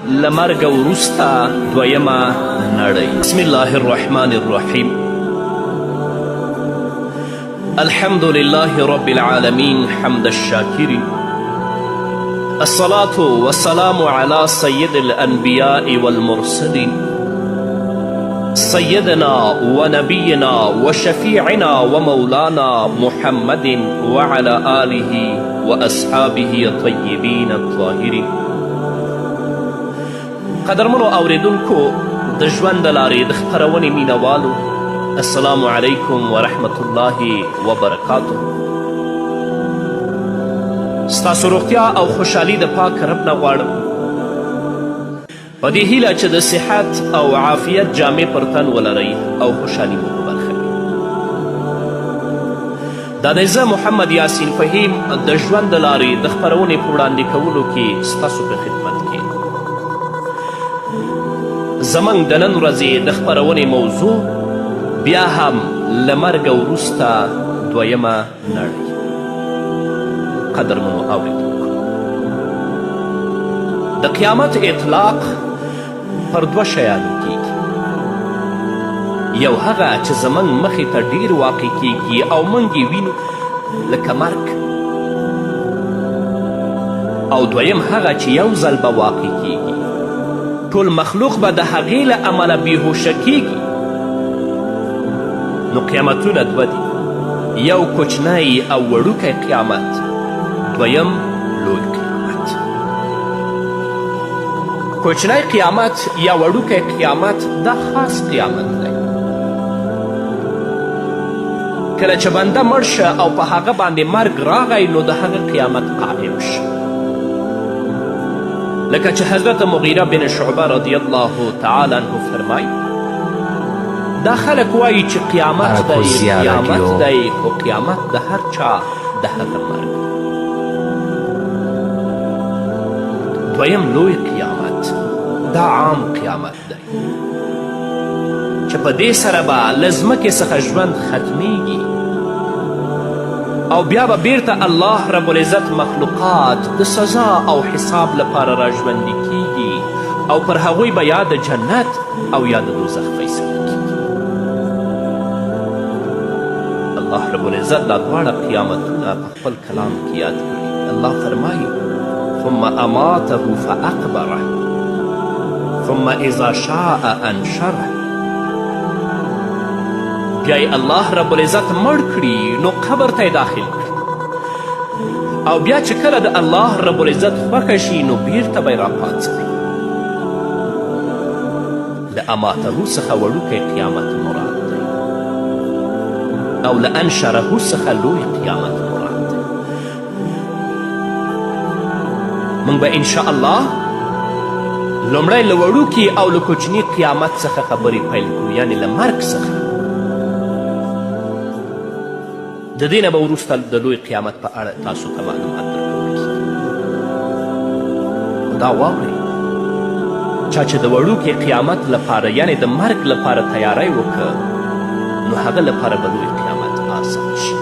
له مرګه وروسته دویمه نړۍ. بسم الله الرحمن الرحیم. الحمد لله رب العالمين حمد الشاكرين. الصلاة والسلام على سيد الأنبياء والمرسلين سيدنا ونبينا وشفيعنا ومولانا محمد وعلى آله وأصحابه الطيبين الطاهرين. قدرمنو اوریدونکو د ژوند د لارې د خپرونې مینوالو، السلام علیکم ورحمت الله وبرکاتو. ستاسو روغتیا او خوشحالي د پاک رب نه غواړم په دې هیله چې د صحت او عافیت جامې پر تن ولرئ او خوشحالي مو په برخه وي. دا دی زه محمد یاسین فهیم د ژوند د لارې د خپرونې په وړاندې کولو کې ستاسو په خدمت کې. زموږ د نن ورځې د خپرونې موضوع بیا هم له مرګه وروسته دویمه نړۍ. قدرمنو اوریدونکو، د قیامت اطلاق پر دوه شیانو کیږي. یو هغه چې زموږ مخې ته ډیر واقع کیږي او موږ یې وینو لکه مرګ، او دویم هغه چې یو ځل به واقع کیږي، ټول مخلوق به د هغې له امله بیهوشه کیږي. نو قیامتونه دوه دي، یو کوچنی او وړوکی قیامت، دویم لوی قیامت. کوچنی قیامت یا وړوکی قیامت دا خاص قیامت دی. کله چې بنده مړ شه او په هغه باندې مرګ راغی نو د هغه قیامت قائم شه. لکه چې حضرت مغیره بن شعبه رضی الله تعالی عنه فرمای، دا خلک وایي چې قیامت دی خو قیامت د هر چا د هغه مرګ. دویم لوی قیامت، دا عام قیامت دی چې په دې سره به له ځمکې څخه ژوند ختمیږي او بیا به بیرته الله رب العزت مخلوقات د سزا او حساب لپاره راژوندي کیږي او پر هغوی به یا د جنت او یا د دوزخ فیصله کیږي. الله رب العزت دا دواړه قیامتونه په خپل کلام کې یاد کړي. الله فرمایي ثم اماته فاقبره ثم اذا شاء انشره. بیا یې الله رب العزت مړ کړي نو قبر ته یې داخل کړي، او بیا چې کله د الله رب العزت خوښه شي نو بیرته به یې راپاڅوي. له اماته څخه وړوکی قیامت مراد دی او له انشره څخه لوی قیامت مراد دی. موږ به انشاءالله لومړی له وړوکي او له کوچني قیامت څخه خبرې پیل کړو، یعنې له مرګ څخه. د دې نه به وروسته د لوی قیامت په اړه تاسو ته معلومات درکول کیږي. دا واورئ، چا چې د وړوکي قیامت لپاره یعنې د مرګ لپاره تیاری وکړه نو هغه لپاره به لوی قیامت آسان شي.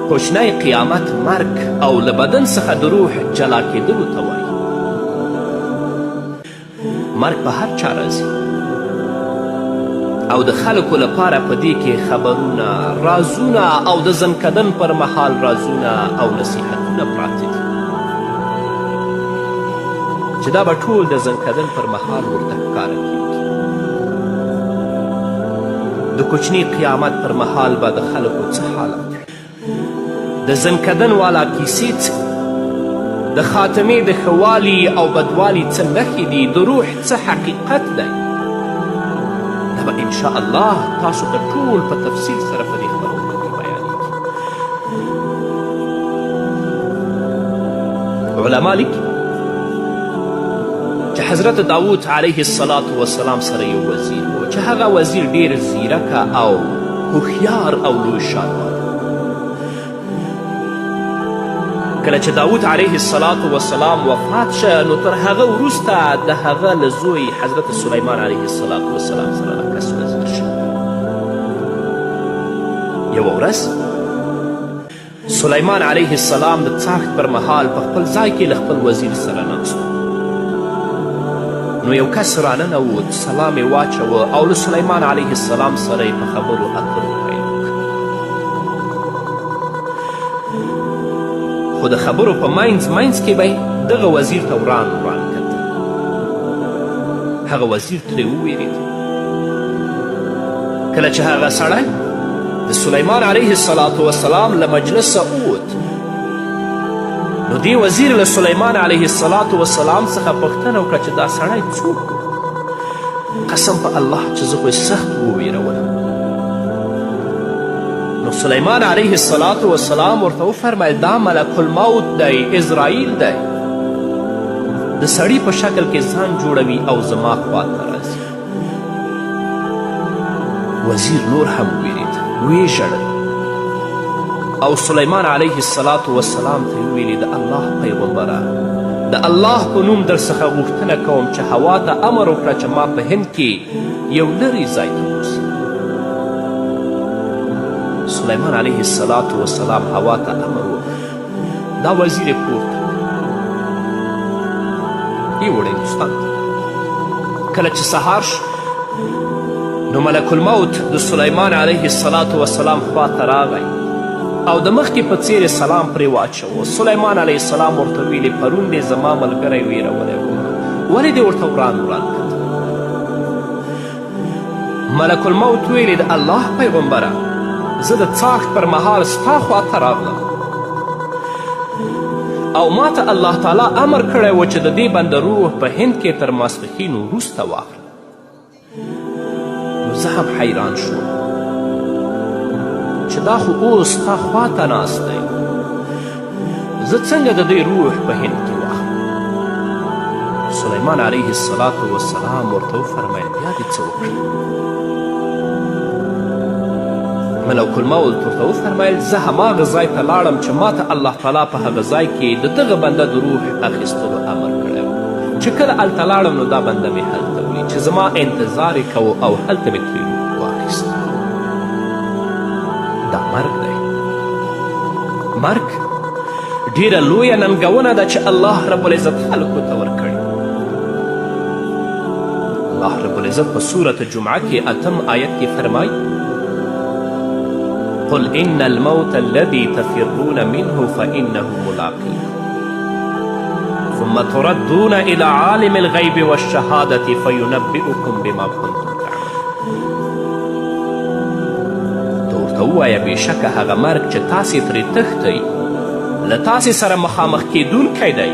کوچنی قیامت مرګ او له بدن څخه د روح جلا کېدلو ته وایي. مرګ په هر چا راځي او د خلکو لپاره په دې کې خبرونه، رازونه او د زنکدن پر مهال رازونه او نصیحتونه پراته دي چې دا به ټول د زنکدن پر مهال ورته ښکاره کېږي. د کوچني قیامت پر مهال به د خلکو څه حالت وي، د زنکدن والا کیسې څه، د خاتمې د ښه والي او بدوالي څه نښې دي، د روح څه حقیقت دی. دا به انشاءالله تاسو ته ټول په تفصیل سره په دې خپرونو کې بیانېږي. علما لیکي چې حضرت داود علیه الصلاة والسلام سره یو وزیر و چې هغه وزیر ډیر زیرکه او هوښیار او لوی شان. کله چې داود علیه الصلاة والسلام وفات شه نو تر هغه وروسته د هغه له زوی حضرت سلیمان علیه الصلاة والسلام سره کس وزیر شه. یوه ورځ سلیمان علیه السلام د څاښت پر مهال په خپل ځای کې له خپل وزیر سره ناست نو یو کس راننوت، سلام یې واچوه او له سلیمان علیه السلام سره یې په خبرو اترو پیل وکړ. خو د خبرو په منځ کې به دغه وزیر ته وران کتل. هغه وزیر ترې وویرېد. کله چې هغه سړی د سلیمان علیه السلام له مجلسه ووت نو دې وزیر له سلیمان علیه السلام څخه پوښتنه وکړه چې دا سړی څوک و؟ قسم په الله چې زه خو یې سخت وویرولم. نو سلیمان علیه السلام ورته وفرمیل دا ملک الموت دی، اسرائیل دی، د سړي په شکل کې ځان جوړوي او زما خواته راځي. وزیر نور هم وویرېد، ویې ژړل او سلیمان علیه السلام ته یې ویلې د الله پیغمبره، د الله په نوم در څخه غوښتنه کوم چې هوا ته امر وکړه چې ما په هند کې یو لرې ځای ته بوځي. سلیمان علیه السلام هوا ته امر وکړ. دا وزیر یې پورته یوړ هندوستان ته. کله چې سهار شو نو ملک الموت د سلیمان علیه السلام خواته راغی او د مخکې په څیر سلام پرې واچوه. سلیمان علیه السلام ورته ویلې پرون دې زما ملګری ویرولی و، ولې دې ورته وران کتل؟ ملک الموت ویلې د الله پیغمبره، زه د څاښت پر مهال ستا خواته راغلم او ما ته الله تعالی امر کړی و چې د دې بنده روح په هند کې تر ماسپښین وروسته واخلم. نو زه هم حیران شوم چې دا خو اوس ستا خواته ناست دی، زه څنګه د دې روح په هند کې واخلم؟ سلیمان علیه السلام ورته وفرمیل بیا دې څه وکړه؟ ملک الموت ورته وفرمیل زه هماغه ځای ته لاړم چې ما ته الله تعالی په هغه ځای کې د دغه بنده د روح اخیستلو امر کړی و. چې کله هلته لاړم نو دا بنده مې هلته ولید چې زما انتظار یې کوه او هلته مې ترې روح واخیست. دا مرګ دی. مرګ ډیره لویه ننګونه ده چې الله رب العزت خلکو ته ورکړي. الله رب العزت په سورة جمعه کې 8 آیت کې فرمایي قل إن الموت الذي تفرون منه فإنه ملاقيكم ثم تردون إلى عالم الغيب والشهادة فينبئكم بما كنتم تعملون. ته ورته ووایه بېشکه هغه مرګ چې تاسې ترې تښتئ له تاسې سره مخامخ کیدونکی دی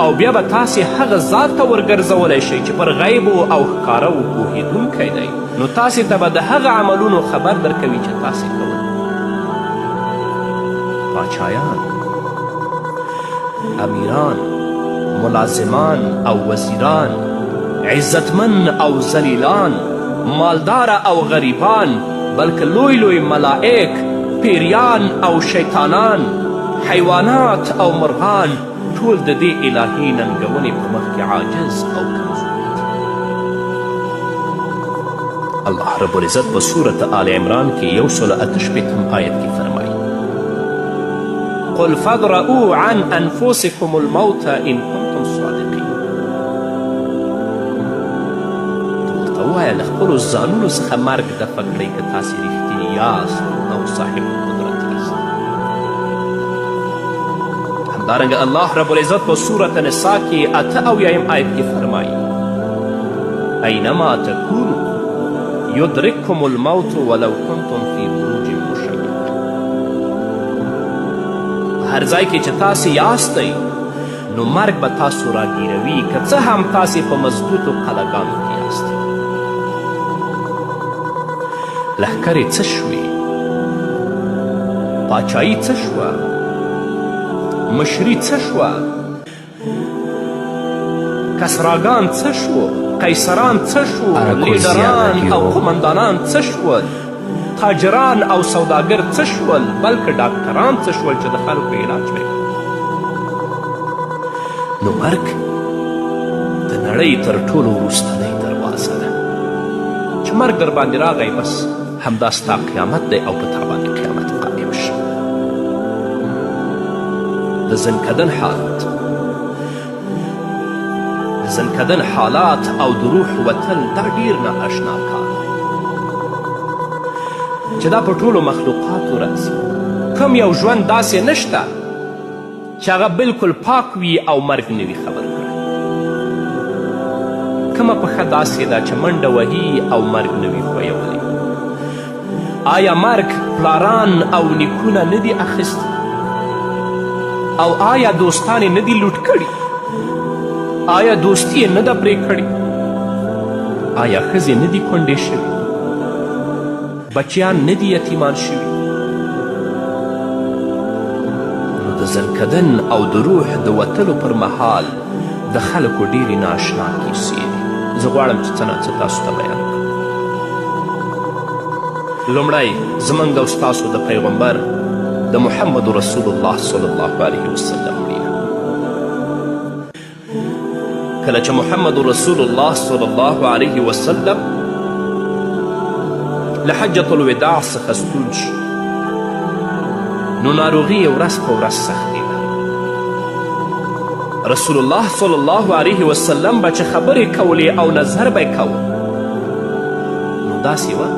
او بیا به تاسې هغه ذات ته ورګرځولی شئ چې پر غیبو او ښکاره پوهېدونکی دی. نو تاسې ته به د هغه عملونو خبر درکوي چې تاسې کوئ. پاچایان، امیران، ملازمان او وزیران، عزتمن او ذلیلان، مالدار او غریبان، بلکه لوی ملائک، پیریان او شیطانان، حیوانات او مرغان، ټول د دې الهي ننګونې په مخ کې عاجز او کمزوري دي. الله رب العزت په سورة آل عمران کې 168 آیت کې فرمایي قل فادرؤوا عن انفسكم الموت ان كنتم صادقین. ورته ووایه له خپلو ځانونو څخه مرګ دفع کړئ که تاسې رښتیني یاست او صاحب قدرت یاست. همدارنګه الله رب العزت په سورة نساء کې 88 آیت کې فرمایي اینما تکونوا یدرککم الموت ولو کنتم فی بروج مشیدة. هر ځای کې چې تاسې یاستئ نو مرګ به تاسو راګیروي که څه هم تاسې په مضبوطو قلعهګانو کې یاستئ. لښکرې څه شوې؟ پاچایي څه شوه؟ مشري څه شوه؟ کسراګان څه شو؟ قیصران څه شو؟ لیډران او قمندانان څه شول؟ تاجران او سوداګر څه شول؟ بلکې ډاکټران څه شول چې د خلکو علاج وکړي؟ نو مرګ د نړۍ تر ټولو وروستنۍ دروازه ده چې مرګ در باندې راغی بس همدا ستا قیامت دی او په تا باندې قیامت قایم شو. د زنکدن حالت د زنکدن حالات او د روح وتل دا ډیر نااشنا کار دی چې دا په ټولو مخلوقاتو راځي. کم یو ژوند داسې نشته چې هغه بلکل پاک وي او مرګ نه وي خبر کړی. کومه پښه داسې ده چې منډه وهي او مرګ نه وي ښویولی. آیا مرګ پلاران او نیکونه نه دي اخیستی؟ او آیا دوستان یې نه دي لوټ کړي؟ آیا دوستي یې نه ده پرې کړې؟ آیا ښځې نه دي کونډې شوي؟ بچیان نه دي یتیمان شوي؟ نو د زنکدن او د روح د وتلو پر مهال د خلکو ډیرې نااشنا کیسې دي. زه غواړم چې څه ناڅه تاسو ته بیان کړم. لومړی زموږ او ستاسو د پیغمبر د محمد رسول الله صلی الله علیه وسلم مړینه. کله چې محمد رسول الله صلی الله علیه وسلم له حجة الوداع څخه ستون شي نو ناروغي یې ورځ په ورځ سختېده. رسول الله صلی الله علیه وسلم به چې خبرې کولې او نظر به یې کوه نو داسې وه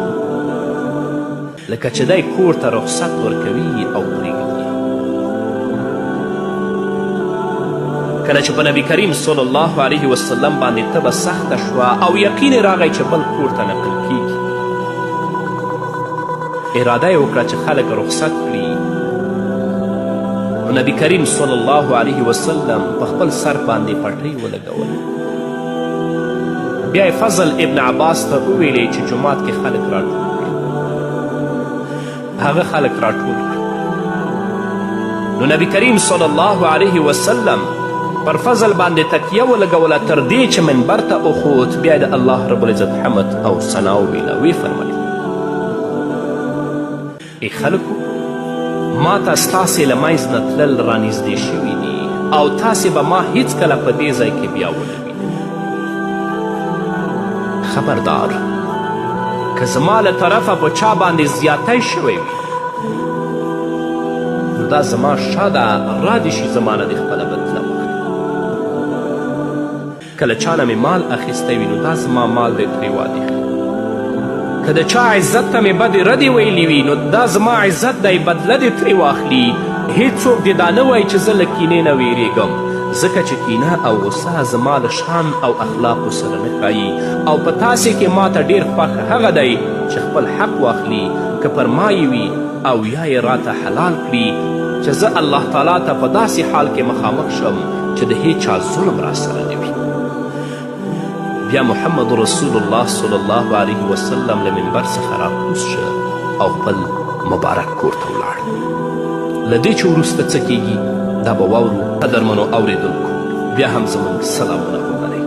لکه چې دی کور ته رخصت ورکوي او پرېږدي. کله چې په نبي کریم صلی الله علیه وسلم باندې تبه سخته شوه او یقین یې راغی چې بل کور ته نقل کیږي، اراده یې وکړه چې خلک رخصت کړي. نو نبي کریم صلی الله علیه وسلم په خپل سر باندې پټۍ ولګوله. بیا یې فضل ابن عباس ته وویلې چې جومات کې خلک راټول کړي. هغه خلک راټول کړي. نو نبي کریم صلی الله علیه وسلم پر فضل باندې تکیه ولګوله تر دې چې منبر ته وخوت. بیا د الله رب العزت حمد او ثنا وویله. ویې فرمیل ای خلکو ما ته ستاسې له منځ نه تلل رانږدې شوي دي او تاسې به ما هیڅکله په دې ځای کې بیا ونه وینئ. خبردار که زما له طرفه په چا باندې زیاتی شوی وي نو دا زما شا ده، را دې شي زما نه دې خپله بدله واخلي. کله چا نه مې مال اخیستی وي نو دا زما مال دی ترې وانخلي. که د چا عزت ته مې بدې ردې ویلي وي نو دا زما عزت دی، بدله دې ترې واخلي. هیڅوک دې دا نه وایي چې زه له کینې نه ویریږم، ځکه چې کینه او غصه زما له شان او اخلاقو سره نه ښایي. او په تاسې کې ما ته ډېر خوښ هغه دی چې خپل حق واخلي، که پر ما یې وي او یا یې راته حلال کړي چې زه الله تعالی ته په داسې حال کې مخامخ شم چې د هیچا ظلم را سره نه وي. بیا محمد رسول الله صلی الله علیه وسلم له منبر څخه راکوز شه او خپل مبارک کور ته ولاړ. له دې چې وروسته څه کیږي دا به واورو. قدرمنو اوریدونکو بیا هم زموږ سلامونه ومنئ.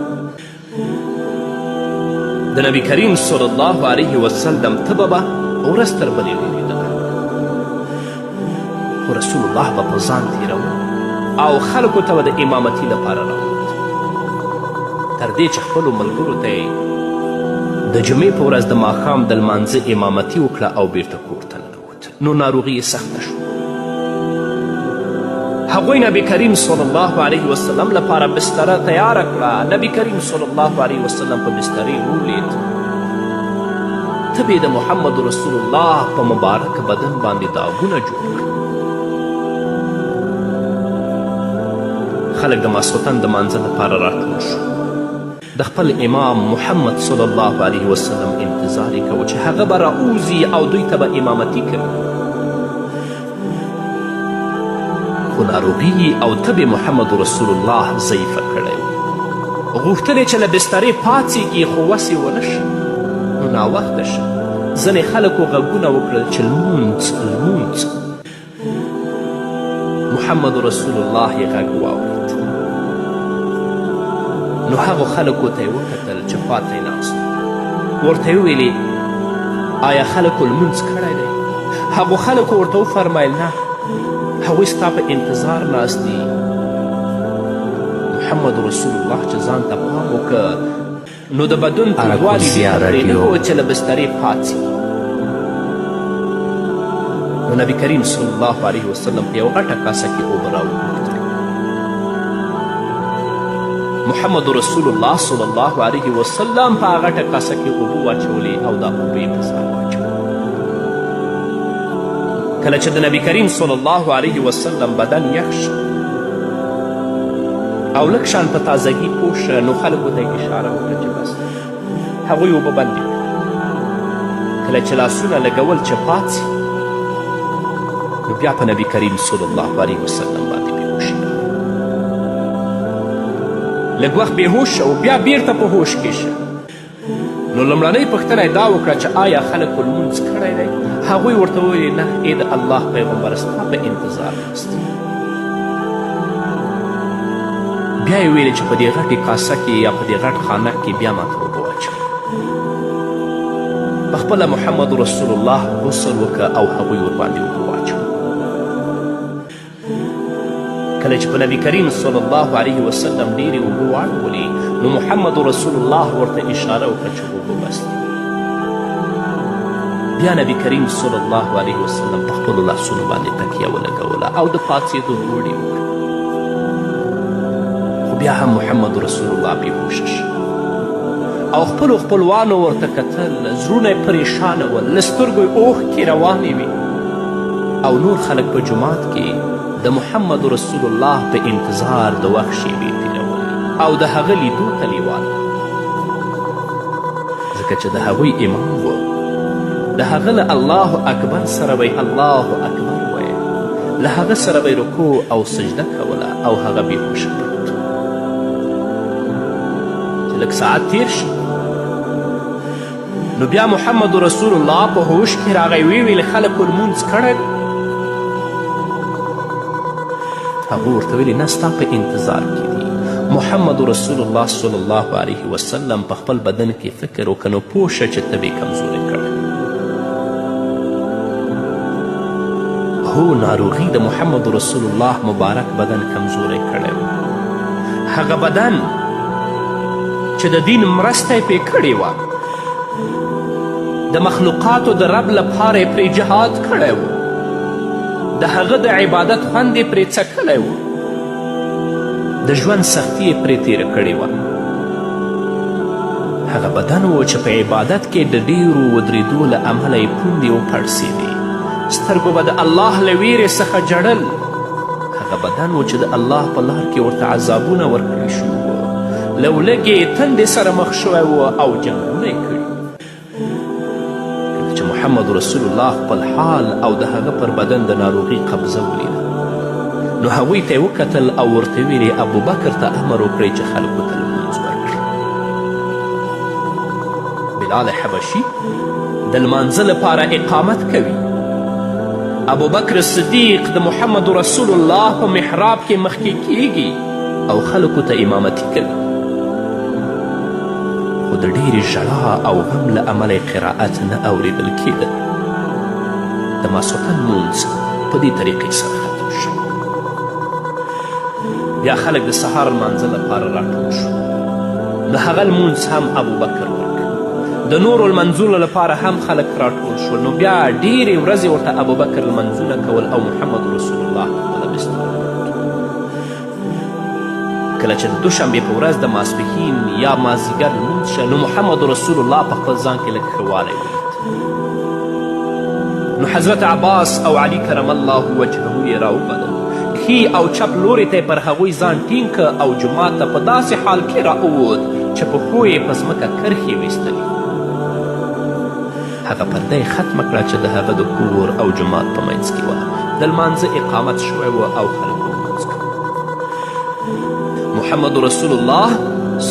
د نبي کریم صلی الله علیه وسلم تبه به ورځ تر بلې ډېرېدله، خو رسول الله به په ځان تېروه او خلکو ته به د امامتي لپاره راووت. تر دې چې خپلو ملګرو ته یې د جمعې په ورځ د ماښام د لمانځه امامتي وکړه او بیرته کور ته ننوت. نو ناروغي یې سخته شوه. هغوی نبی کریم صلی الله علیه وسلم لپاره بستره تیاره کړه. نبی کریم صلی الله علیه وسلم په بسترې ولید. تبې د محمد رسول الله په مبارک بدن باندې داغونه جوړ کړه. خلک د ماسخوتن د مانځه لپاره راټول شو. د خپل امام محمد صلی الله علیه وسلم انتظار یې کوه چې هغه به راوځي او دوی ته به امامتي کوي. خو ناروغي او تبې محمد رسول الله ضعیفه کړی و. غوښتل یې چې له بسترې پاڅېږي خو وس یې ونه شي. نو ناوخته شه. ځینې خلکو غږونه وکړل چې لمونځ لمونځ. محمد رسول الله یې غږ واورېد. نو هغو خلکو ته یې وکتل چې خواته یې ناست ورته یې وویلې آیا خلکو لمونځ کړی دی؟ هغو خلکو ورته وفرمیل نه، هغوی ستا په انتظار ناست دي. محمد رسول الله چې ځان ته پام وکړه نو د بدن تودوالي دې ته پرېنښود چې له بسترې پاڅي. نو نبي کریم صلی الله علیه وسلم په یو غټه کاسه کې اوبه راوغوښتل. محمد رسول الله صلی الله علیه وسلم په هغه غټه کاسه کې اوبه واچولې او دا اوبه یې په ځان واچولې. کله چې د نبي کریم صلی الله علیه وسلم بدن یخ شو او لږ شان په تازګي پوه شه نو خلکو ته یې اشاره وکړه چې بس هغوی اوبه بندې کړه. کله چې لاسونه لګول چې پاڅي نو بیا په نبي کریم صلی الله علیه وسلم باندې بېهوشي راغله. لږ وخت بېهوش شه او بیا بیرته په هوش کې شه. نو لومړنۍ پوښتنه یې دا وکړه چې آیا خلکو لمونځ کړی دی؟ هغوی ورته وویلې نه ای د الله پیغمبره ستا په انتظار ناست. بیا یې ویلې چې په دې غټې کاسه کې یا په دې غټ خانک کې بیا ماته اوبه واچوه. پخپله محمد رسول الله غسل وکړه او هغوی ورباندې اوبه واچوه. کله چې په نبي کریم صلی الله علیه وسلم ډېرې اوبه واړولې نو محمد رسول الله ورته اشاره وکړه چې اوبه بس دي. بیا نبي کریم صلی الله علیه وسلم په خپلو لاسونو باندې تکیه ولګوله او د پاڅېدو هوډ یې وکړ. خو بیا هم محمد رسول الله بېهوشه شو او خپلو خپلوانو ورته کتل، زړونه یې پریشانه ول، له سترګو یې اوښکې روانې وې او نور خلک په جومات کې د محمد رسول الله په انتظار د وخت شیبې تېرولې او د هغه لیدو ته لیوال ځکه چې د هغوی امام و. د هغه له الله اکبر سره به الله اکبر ویل، له هغه سره به رکوع او سجده کوله او هغه بېهوشه پروت. چې لږ ساعت تیر شو نو بیا محمد رسول الله په هوش کې راغی، ویې ویل خلکو لمونځ کړی دی؟ هغه ورته ویلې نه ستا په انتظار کې دي. محمد رسول الله صلی الله علیه وسلم په خپل بدن کې فکر وکړه نو پوه شه چې ته بې کمزوری کړی. هو ناروغي د محمد رسول الله مبارک بدن کمزوری کړی و. هغه بدن چې د دین مرسته یې پرې کړې وه، د مخلوقاتو د رب لپاره یې پرې جهاد کړی و، د هغه د عبادت خوند یې پرې څکلی و، د ژوند سختي یې پرې تېره کړې وه. هغه بدن و چې په عبادت کې د ډېرو ودرېدو له امله یې پوندې وپړسېدې، سترګو به د الله له ویرې څخه جړل. هغه بدن و چې د الله په لار کې ورته عذابونه ورکړل شوي وه، له ولږې تندې سره مخ شوی و او جنګونه یې کړي. کله چې محمد رسول الله خپل حال او د هغه پر بدن د ناروغي قبضه ولیده نو هغوی ته یې وکتل او ورته ویلې ابوبکر ته امر وکړئ چې خلکو ته لمونځ ورکړي. بلال حبشي د لمانځه لپاره اقامت کوي. ابوبکر صدیق د محمد رسول الله په محراب کې مخکې کیږي او خلکو ته امامتي کوي. خو د ډېرې ژړا او غم له امله قرائت نه اوریدل کېده. د ماسخوتن لمونځ په دې طریقې سره ختم شو. بیا خلک د سهار لمانځه لپاره راټول شو نو هغه لمونځ هم ابوبکر ورکړ. د نورو لمنځونو لپاره هم خلک راټول شول نو بیا ډېرې ورځې ورته ابوبکر لمنځونه کول او محمد رسول الله خپله بستر کله چې د دوشنبې په ورځ د ماسپښین یا مازدیګر لمونځ شه نو محمد رسول الله په خپل ځان کې لږ ښه والی ولید. نو حضرت عباس او علي کرم الله وجهه یې راوبلل، ښي او چپ لوري ته پر هغوی ځان ټینګ که او جومات ته په داسې حال کې راووت چې پښو یې په ځمکه کرښې ویستلې. هغه پرده یې ختمه کړه چې د هغه د کور او جومات په منځ کې وه. د لمانځه اقامت شوی و او خلکو لمونځ کوه. محمد رسول الله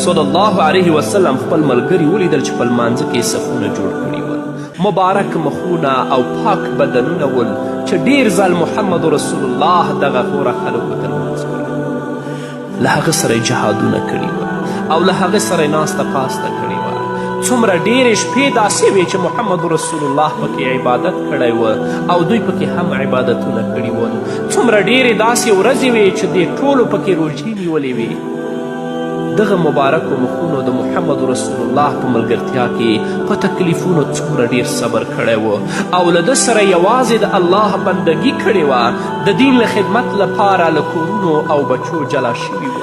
صلی الله علیه وسلم خپل ملګري ولیدل چې په لمانځه کې صفونه جوړ کړي ول، مبارک مخونه او پاک بدنونه ول چې ډېر ځل محمد رسول الله دغه غوره خلکو ته لمونځ کړی. له هغه سره یې جهادونه کړي ول او له هغه سره یې ناسته پاسته کړې وه. څومره ډېرې شپې داسې وې چې محمد رسول الله پکې عبادت کړی و او دوی پکې هم عبادتونه کړي ول. څومره ډېرې داسې ورځې وې چې دې ټولو پکې روژې نیولې وې. دغه مبارکو مخونو د محمد رسول الله په ملګرتیا کې په تکلیفونو څومره ډېر صبر کړی و او له ده سره یوازې د الله بندګي کړې وه. د دین له خدمت لپاره له کورونو او بچو جلا شوي و.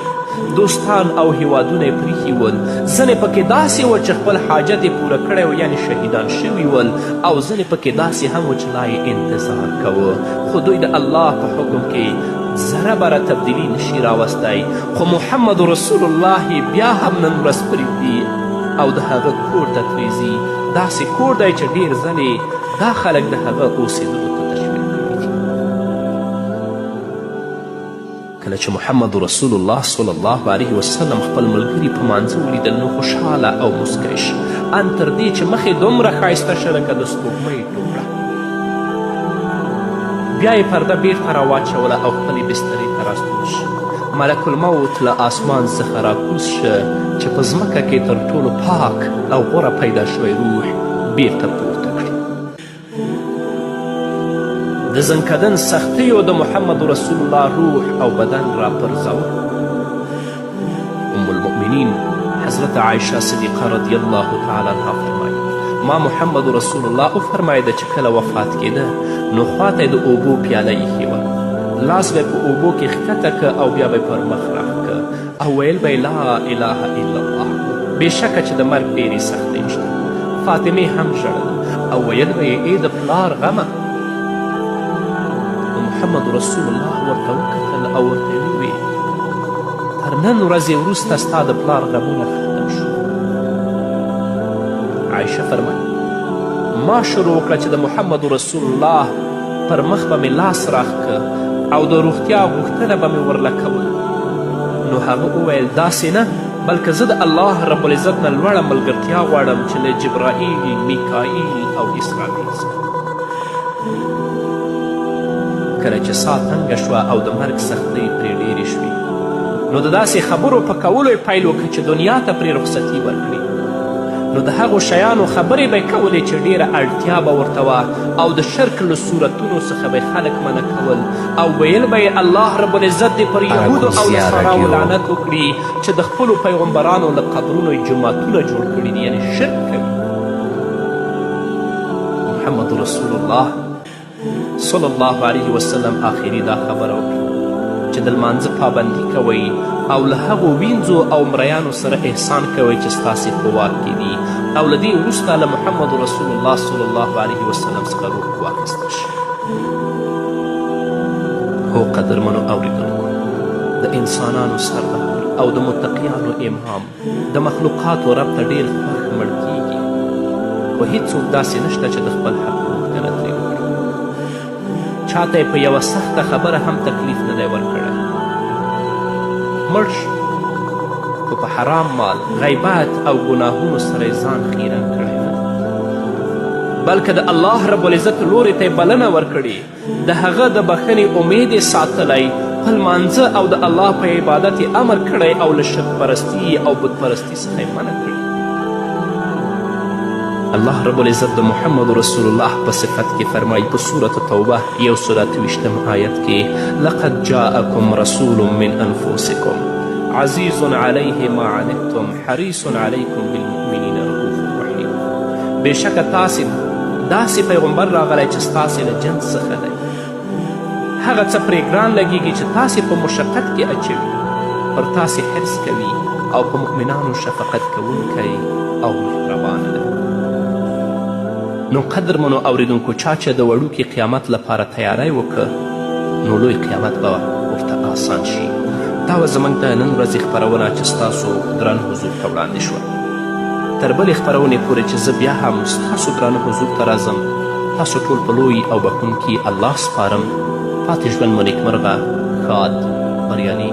دوستان او هیوادونه یې پریښي ول. ځینې پکې داسې وه چې خپل حاجت یې پوره کړی و یعنې شهیدان شوي ول، او ځینې پکې داسې هم و چې لا یې انتظار کوه، خو دوی د الله په حکم کې ذره بره تبدیلي نشي راوستی. خو محمد رسول الله بیا هم نن ورځ پرېږدي او د هغه کور ته ترې داسې کور دی چې ډېر ځلې دا خلک د هغه اوسېدلو ته تشویق کړي دي. کله چې محمد رسول الله صلی الله علیه وسلم خپل ملګري په مانځه ولیدل نو خوشحاله او مسکی شي، ان تر دې چې مخې دومره ښایسته شوه لکه د سپوږمۍ ټوکړه. بیا یې پرده بیرته راواچوله او خپلې بسترې ته راستون شي. ملک الموت له آسمان څخه راکوز شه چې په ځمکه کې تر ټولو پاک او غوره پیدا شوی روح بیرته پورته کړي. د زنکدن سختیو د محمد رسول الله روح او بدن را پرځوه. ام المؤمنین حضرت عایشه صدیقه رضی الله تعالی عنها فرمایي ما محمد رسول الله وفرمایده چې کله وفات کېده نو خواته د اوبو پیاله ایښې وه، لاس به په اوبو کې ښکته که او بیا به پر مخ راښکه او ویل به لا اله الا الله. بېشکه چې د مرګ ډېرې سختۍ شته. فاطمې هم ژړل او ویل به یې ای د پلار غمه. محمد رسول الله ورته وکتل او ورته یې وویل تر نن ورځې وروسته ستا د پلار غمونه ختم شو. عایشه فرمایي ما شروع وکړه چې د محمد رسول الله پر مخ به مې لاس راښکه او د روغتیا غوښتنه به مې ورله کول. نو هغه وویل داسې نه بلکې زه د الله رب العزت نه لوړه ملګرتیا غواړم چې له جبرائیل، میکائیل او اسرافیل څخه. کله چې سا تنګه شوه او د مرګ سختۍ پرې ډېرې شوې نو د داسې خبرو په کولو یې پیل وکړ چې دنیا ته پرې رخصتي ورکړي. نو د هغو شیانو خبرې به یې کولې چې ډېره اړتیا به ورته وه او د شرک له صورتونو څخه به یې خلک منع کول او ویل به یې الله رب العزت دې پر یهودو او نصاراو لعنت وکړي چې د خپلو پیغمبرانو له قبرونو یې جوماتونه جوړ کړي دي، یعنې شرک کوي. محمد رسول الله صلی الله علیه وسلم آخري دا خبره وکړه چې د لمانځه پابندي کوئ او له هغو وینځو او مریانو سره احسان کوئ چې ستاسې په واک کې دي او له دې وروسته له محمد رسول الله صلی الله علیه وسلم څخه روح واخیستل شي. هو قدرمنو اوریدونکو، د انسانانو سردار او د متقیانو امام د مخلوقاتو رب ته ډېر خوښ مړ کیږي، خو هیڅوک داسې نشته چې د خپل حق غوښتنه ترې وکړي. چاته یې په یوه سخته خبره هم تکلیف نه دی ورکړی. مړ شو خو په حرام مال، غیبت او ګناهونو سره یې ځان خیرن کړی نه، بلکې د الله رب العزت لورې ته یې بلنه ورکړې، د هغه د بښنې امید یې ساتلی، په لمانځه او د الله په عبادت یې امر کړی او له شرک پرستي او بت پرستي څخه یې منع کړي. الله رب العزت د محمد رسول الله په صفت کې فرمایي په سورة توبه 123 آیت کې لقد جاءکم رسول من انفسکم عزیز علیه ما عنتم حریص علیکم بالمؤمنین رؤوف رحیم. بېشکه تاسې داسې پیغمبر راغلی چې ستاسې له جنس څخه دی، هغه څه پرې ګران لګیږي چې تاسې په مشقت کې اچوي، پر تاسې حرص کوي او په مؤمنانو شفقت کوونکی او مهربانه دی. نو قدرمنو اوریدونکو، چا چې د وړوکي قیامت لپاره تیاری وکړه نو لوی قیامت به ورته آسان شي. دا وه زموږ د نن ورځې خپرونه چې ستاسو درانه حضور ته وړاندې شوه. تر بلې خپرونې پورې چې زه بیا هم ستاسو درانه حضور ته راځم، تاسو ټول په لوی او بښونکي الله سپارم. پاتې ژوند مو نیکمرغه، ښاد، بریالي